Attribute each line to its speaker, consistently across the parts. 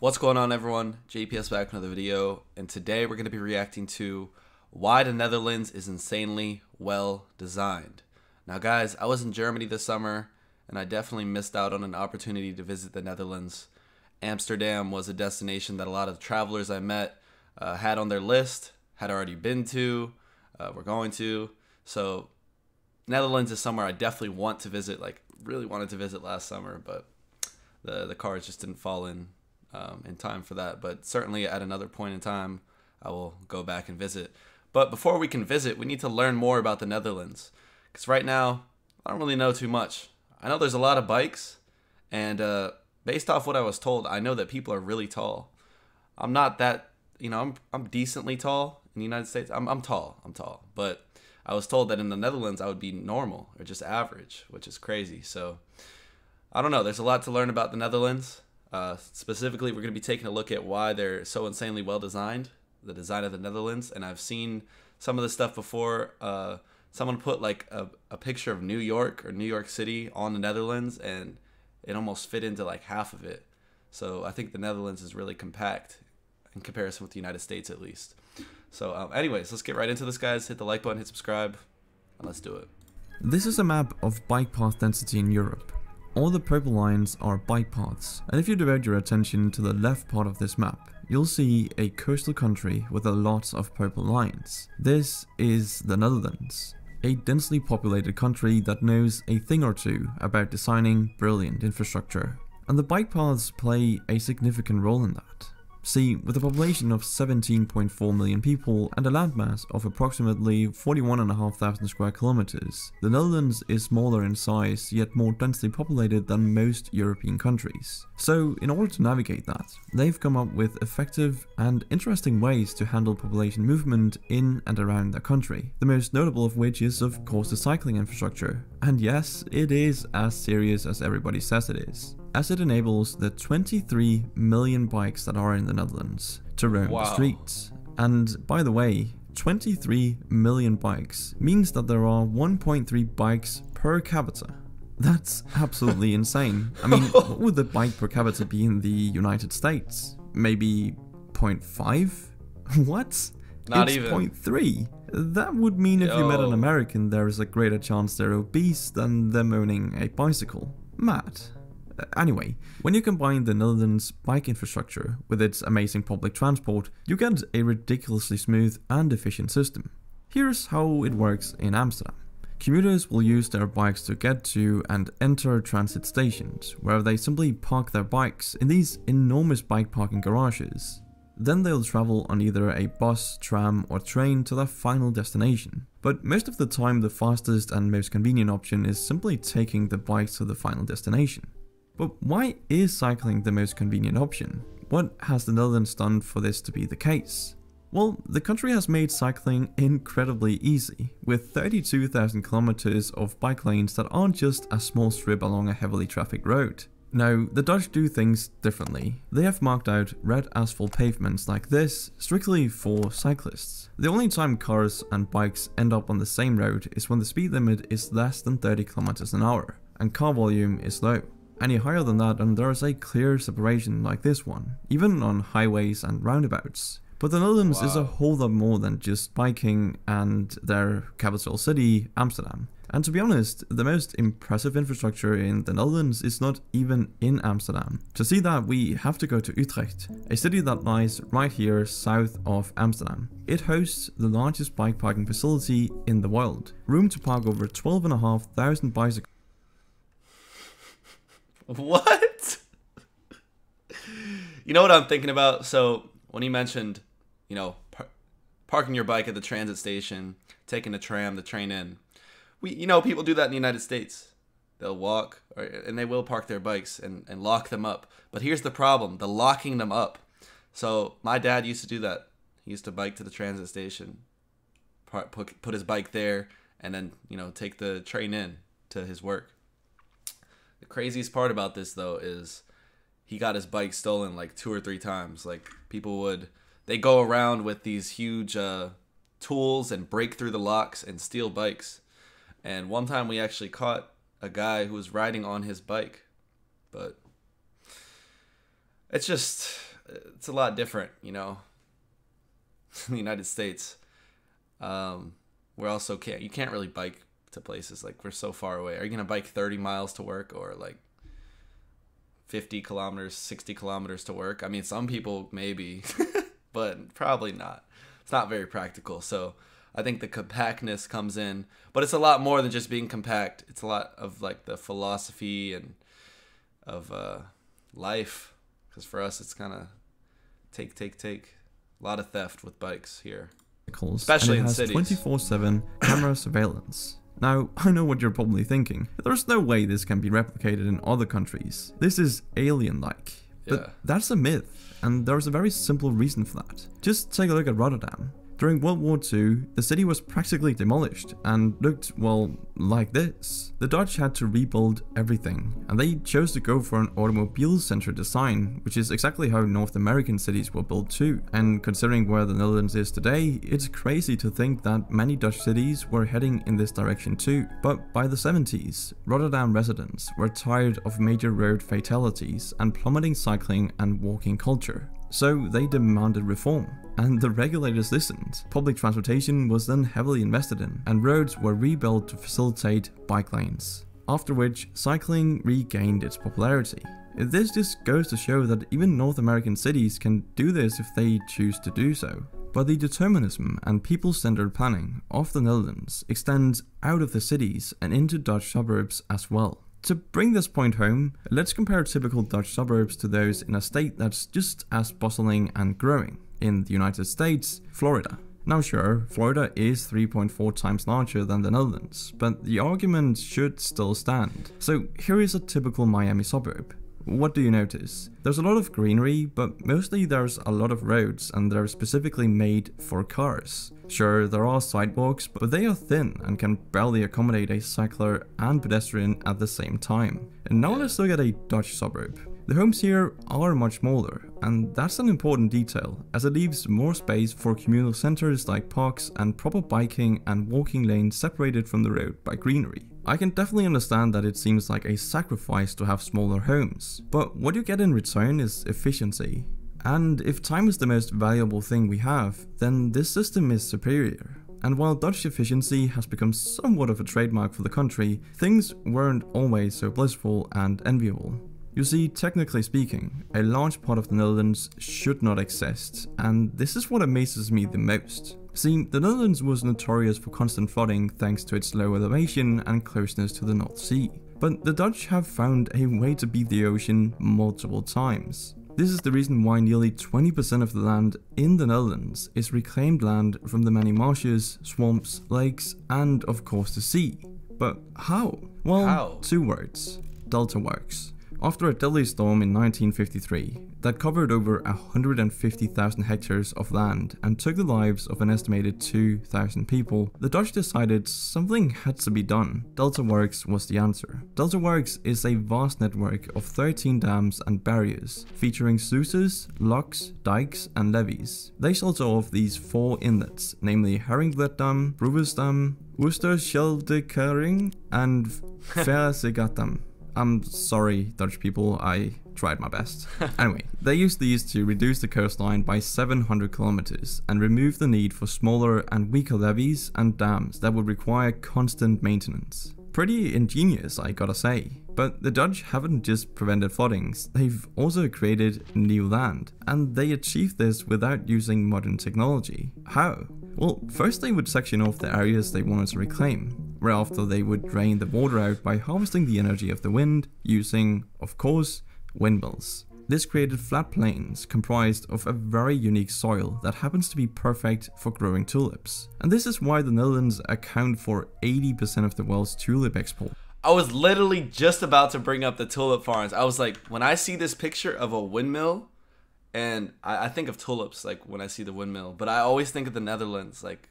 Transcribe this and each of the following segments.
Speaker 1: What's going on, everyone? JPS back with another video, and today we're going to be reacting to why the Netherlands is insanely well designed. Now guys, I was in Germany this summer and I definitely missed out on an opportunity to visit the Netherlands. Amsterdam was a destination that a lot of travelers I met had on their list, had already been to, were going to. So Netherlands is somewhere I definitely want to visit, like really wanted to visit last summer, but the cards just didn't fall in time for that. But certainly at another point in time, I will go back and visit. But before we can visit, we need to learn more about the Netherlands, because right now I don't really know too much. I know there's a lot of bikes, and based off what I was told, I know that people are really tall. I'm not that, I'm decently tall in the United States. I'm tall, but I was told that in the Netherlands I would be normal or just average, which is crazy. So I don't know. There's a lot to learn about the Netherlands. Specifically, we're going to be taking a look at why they're so insanely well designed, the design of the Netherlands. And I've seen some of this stuff before. Someone put like a picture of New York or New York City on the Netherlands, and it almost fit into like half of it. So I think the Netherlands is really compact in comparison with the United States, at least. So anyways, let's get right into this, guys. Hit the like button, hit subscribe, and let's do it.
Speaker 2: This is a map of bike path density in Europe. All the purple lines are bike paths, and if you divert your attention to the left part of this map, you'll see a coastal country with a lot of purple lines. This is the Netherlands, a densely populated country that knows a thing or two about designing brilliant infrastructure, and the bike paths play a significant role in that. See, with a population of 17.4 million people and a landmass of approximately 41,500 square kilometers, the Netherlands is smaller in size yet more densely populated than most European countries. So, in order to navigate that, they've come up with effective and interesting ways to handle population movement in and around their country. The most notable of which is, of course, the cycling infrastructure. And yes, it is as serious as everybody says it is, as it enables the 23 million bikes that are in the Netherlands to roam the streets. And by the way, 23 million bikes means that there are 1.3 bikes per capita. That's absolutely insane. I mean, what would the bike per capita be in the United States? Maybe 0.5? What?
Speaker 1: Not
Speaker 2: it's
Speaker 1: even
Speaker 2: 0.3. That would mean if you met an American, there is a greater chance they're obese than them owning a bicycle. Mad. Anyway, when you combine the Netherlands' bike infrastructure with its amazing public transport, you get a ridiculously smooth and efficient system. Here's how it works in Amsterdam. Commuters will use their bikes to get to and enter transit stations, where they simply park their bikes in these enormous bike parking garages. Then they'll travel on either a bus, tram or train to their final destination. But most of the time the fastest and most convenient option is simply taking the bikes to the final destination. But why is cycling the most convenient option? What has the Netherlands done for this to be the case? Well, the country has made cycling incredibly easy, with 32,000 kilometers of bike lanes that aren't just a small strip along a heavily trafficked road. Now, the Dutch do things differently. They have marked out red asphalt pavements like this strictly for cyclists. The only time cars and bikes end up on the same road is when the speed limit is less than 30 kilometers an hour, and car volume is low. Any higher than that and there is a clear separation like this one, even on highways and roundabouts. But the Netherlands is a whole lot more than just biking and their capital city, Amsterdam. And to be honest, the most impressive infrastructure in the Netherlands is not even in Amsterdam. To see that, we have to go to Utrecht, a city that lies right here south of Amsterdam. It hosts the largest bike parking facility in the world, room to park over 12,500 bicycles.
Speaker 1: What? You know what I'm thinking about? So when he mentioned, parking your bike at the transit station, taking the tram, the train in, people do that in the United States. They'll walk, and they will park their bikes and lock them up. But here's the problem: the locking them up. So my dad used to do that. He used to bike to the transit station, put his bike there, and then take the train in to his work. The craziest part about this, though, is he got his bike stolen like 2 or 3 times. Like, they go around with these huge tools and break through the locks and steal bikes. And one time we actually caught a guy who was riding on his bike. But it's just, it's a lot different, you know. In the United States, we're also you can't really bike to places, like we're so far away. Are you gonna bike 30 miles to work, or like 50 kilometers, 60 kilometers to work? I mean, some people maybe, but probably not. It's not very practical. So I think the compactness comes in, but it's a lot more than just being compact. It's a lot of like the philosophy and of life, because for us it's kind of take. A lot of theft with bikes here, especially in cities.
Speaker 2: 24/7 camera surveillance. Now, I know what you're probably thinking. There's no way this can be replicated in other countries. This is alien-like. But that's a myth, and there's a very simple reason for that. Just take a look at Rotterdam. During World War II, the city was practically demolished and looked, well, like this. The Dutch had to rebuild everything, and they chose to go for an automobile-centered design, which is exactly how North American cities were built too. And considering where the Netherlands is today, it's crazy to think that many Dutch cities were heading in this direction too. But by the 70s, Rotterdam residents were tired of major road fatalities and plummeting cycling and walking culture. So they demanded reform, and the regulators listened. Public transportation was then heavily invested in, and roads were rebuilt to facilitate bike lanes. After which, cycling regained its popularity. This just goes to show that even North American cities can do this if they choose to do so. But the determinism and people-centered planning of the Netherlands extends out of the cities and into Dutch suburbs as well. To bring this point home, let's compare typical Dutch suburbs to those in a state that's just as bustling and growing. In the United States, Florida. Now sure, Florida is 3.4 times larger than the Netherlands, but the argument should still stand. So here is a typical Miami suburb. What do you notice? There's a lot of greenery, but mostly there's a lot of roads, and they're specifically made for cars. Sure, there are sidewalks, but they are thin and can barely accommodate a cycler and pedestrian at the same time. And now let's look at a Dutch suburb. The homes here are much smaller, and that's an important detail, as it leaves more space for communal centers like parks and proper biking and walking lanes separated from the road by greenery. I can definitely understand that it seems like a sacrifice to have smaller homes, but what you get in return is efficiency. And if time is the most valuable thing we have, then this system is superior. And while Dutch efficiency has become somewhat of a trademark for the country, things weren't always so blissful and enviable. You see, technically speaking, a large part of the Netherlands should not exist, and this is what amazes me the most. See, the Netherlands was notorious for constant flooding thanks to its low elevation and closeness to the North Sea. But the Dutch have found a way to beat the ocean multiple times. This is the reason why nearly 20% of the land in the Netherlands is reclaimed land from the many marshes, swamps, lakes, and of course the sea. But how? Well, 2 words. Delta works. After a deadly storm in 1953 that covered over 150,000 hectares of land and took the lives of an estimated 2,000 people, the Dutch decided something had to be done. Delta Works was the answer. Delta Works is a vast network of 13 dams and barriers, featuring sluices, locks, dikes, and levees. They shelter off these 4 inlets, namely Haringvlietdam, Broersdam, Oosterscheldekering, and Verzegatam. I'm sorry, Dutch people, I tried my best. Anyway, they used these to reduce the coastline by 700 kilometers and remove the need for smaller and weaker levees and dams that would require constant maintenance. Pretty ingenious, I gotta say. But the Dutch haven't just prevented floodings, they've also created new land, and they achieved this without using modern technology. How? Well, first they would section off the areas they wanted to reclaim, whereafter they would drain the water out by harvesting the energy of the wind, using, of course, windmills. This created flat plains comprised of a very unique soil that happens to be perfect for growing tulips. And this is why the Netherlands account for 80% of the world's tulip export.
Speaker 1: I was literally just about to bring up the tulip farms. I was like, when I see this picture of a windmill, and I think of tulips, like when I see the windmill, but I always think of the Netherlands, like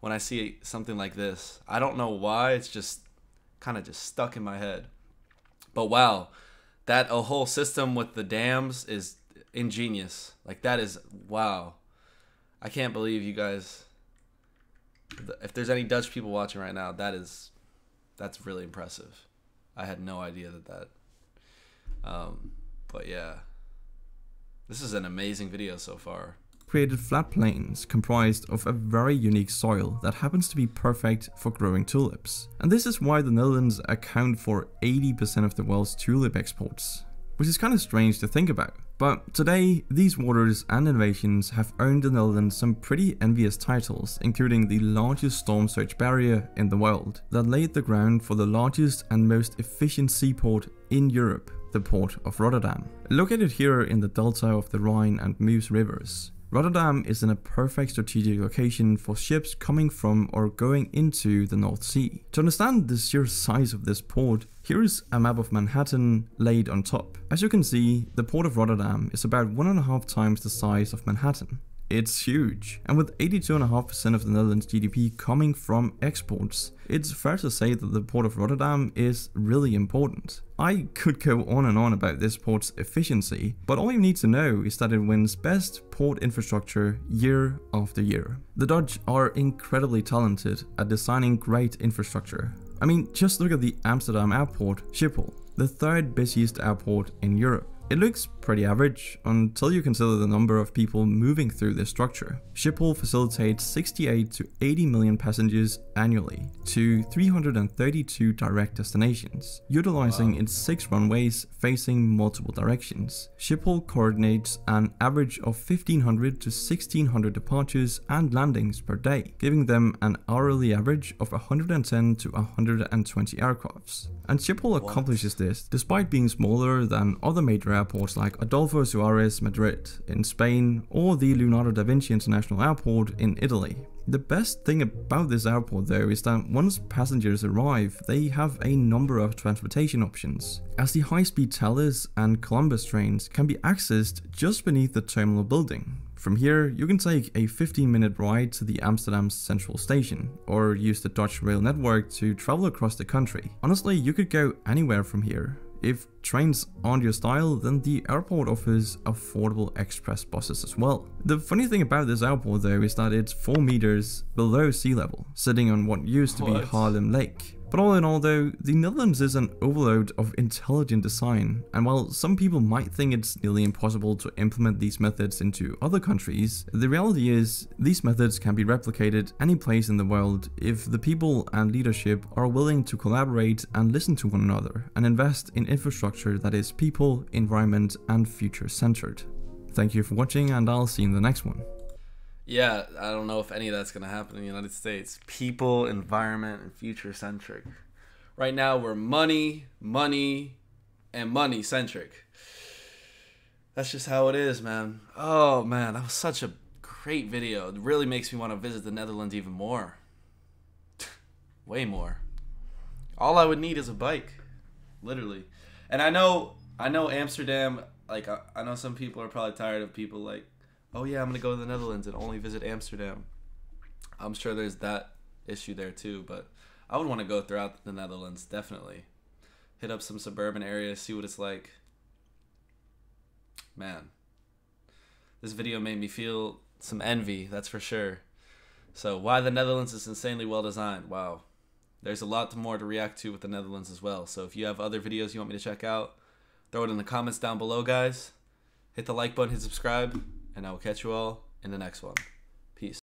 Speaker 1: when I see something like this. I don't know why, it's just kind of just stuck in my head. But wow, that a whole system with the dams is ingenious. Like that is, wow. I can't believe you guys, if there's any Dutch people watching right now, that's really impressive. I had no idea that. But yeah, This is an amazing video so far.
Speaker 2: Created flat plains comprised of a very unique soil that happens to be perfect for growing tulips. And this is why the Netherlands account for 80% of the world's tulip exports, which is kind of strange to think about. But today, these waters and innovations have earned the Netherlands some pretty envious titles, including the largest storm surge barrier in the world, that laid the ground for the largest and most efficient seaport in Europe, the port of Rotterdam. Located here in the delta of the Rhine and Meuse rivers, Rotterdam is in a perfect strategic location for ships coming from or going into the North Sea. To understand the sheer size of this port, here is a map of Manhattan laid on top. As you can see, the port of Rotterdam is about 1.5 times the size of Manhattan. It's huge, and with 82.5% of the Netherlands' GDP coming from exports, it's fair to say that the port of Rotterdam is really important. I could go on and on about this port's efficiency, but all you need to know is that it wins best port infrastructure year after year. The Dutch are incredibly talented at designing great infrastructure. I mean, just look at the Amsterdam airport, Schiphol, the third busiest airport in Europe. It looks pretty average until you consider the number of people moving through this structure. Schiphol facilitates 68 to 80 million passengers annually to 332 direct destinations, utilizing its 6 runways facing multiple directions. Schiphol coordinates an average of 1,500 to 1,600 departures and landings per day, giving them an hourly average of 110 to 120 aircrafts. And Schiphol accomplishes this despite being smaller than other major airports like Adolfo Suarez Madrid in Spain or the Leonardo da Vinci International Airport in Italy. The best thing about this airport though is that once passengers arrive, they have a number of transportation options, as the high-speed Thalys and Columbus trains can be accessed just beneath the terminal building. From here, you can take a 15-minute ride to the Amsterdam Central Station, or use the Dutch rail network to travel across the country. Honestly, you could go anywhere from here. If trains aren't your style, then the airport offers affordable express buses as well. The funny thing about this airport though is that it's 4 meters below sea level, sitting on what used to be Haarlem Lake. But all in all though, the Netherlands is an overload of intelligent design, and while some people might think it's nearly impossible to implement these methods into other countries, the reality is these methods can be replicated any place in the world if the people and leadership are willing to collaborate and listen to one another and invest in infrastructure that is people, environment and future centered. Thank you for watching, and I'll see you in the next one.
Speaker 1: Yeah, I don't know if any of that's going to happen in the United States. People, environment, and future-centric. Right now, we're money, and money-centric. That's just how it is, man. Oh, man, that was such a great video. It really makes me want to visit the Netherlands even more. Way more. All I would need is a bike. Literally. And I know Amsterdam, like, I know some people are probably tired of people like, oh yeah, I'm gonna go to the Netherlands and only visit Amsterdam. I'm sure there's that issue there too, but I would want to go throughout the Netherlands, definitely. Hit up some suburban areas, see what it's like. Man, this video made me feel some envy, that's for sure. So why the Netherlands is insanely well designed. Wow. There's a lot more to react to with the Netherlands as well. So if you have other videos you want me to check out, throw it in the comments down below, guys. Hit the like button, hit subscribe, and I will catch you all in the next one. Peace.